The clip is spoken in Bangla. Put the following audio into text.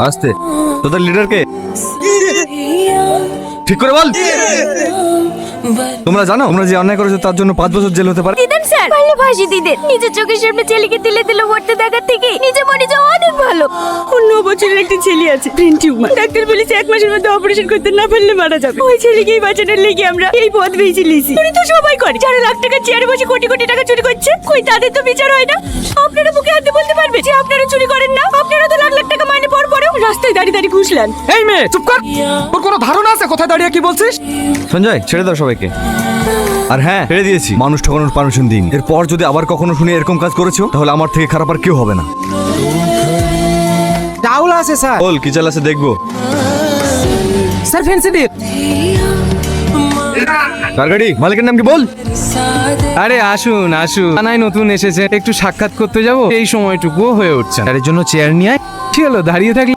আস্তে, তোদের লিডার কে? ঠিক করে বল। তোমরা জানো তোমরা যে অন্যায় করেছো তার জন্য 5 বছর জেল হতে পারে। দিদেন স্যার, ভালো ফাঁসি দিদেন। নিজের চোখের সামনে ছেলেকে দিলে দিলে মরতে দেখার থেকে নিজে মরে যাওয়া অনেক ভালো। ওর 9 বছরের একটা ছেলে আছে, ব্রেন টিউমার। ডাক্তার বলেছে 1 মাসের মধ্যে অপারেশন করতে না পারলে মারা যাবে। ওই ছেলেকেই বাঁচানোর লেগে আমরা এই পথ বেছে নিয়েছি। উনি তো সবাই করে, যারা লাখ টাকা চেয়ারে বসে কোটি কোটি টাকা চুরি করছে, কই তাদের তো বিচার হয় না। আপনারা মুখে হাতে বলতে পারবে যে আপনারা চুরি করেন না? আপনারা তো লাখ লাখ টাকা মাইনে পাওয়ার পরেও রাস্তায় দাঁড়িয়ে দাঁড়িয়ে ঘুষলেন। এই মেয়ে চুপ কর, তোর কোনো ধারণা আছে কোথায় দাঁড়িয়ে কি বলছিস? সঞ্জয়, ছেড়ে দাও সবাইকে। আর হ্যাঁ, ছেড়ে দিয়েছি। মানুষ ঠকানোর পারমিশন দিন। এরপর যদি আবার কখনো শুনি এরকম কাজ করেছো, তাহলে আমার থেকে খারাপ আর কেউ হবে না। রাহুল আছে স্যার। বল কি চাল আছে দেখবো। স্যার ফেন্সি দিয়ে। কার গাড়ি? মালিকের নাম কি বল। আরে আসুন আসুন, থানায় নতুন এসেছে, একটু সাক্ষাৎ করতে যাব, এই সময়টুকুও হয়ে উঠছে। তার জন্য চেয়ার নিয়ে আয়। কি হলো, দাঁড়িয়ে থাকলে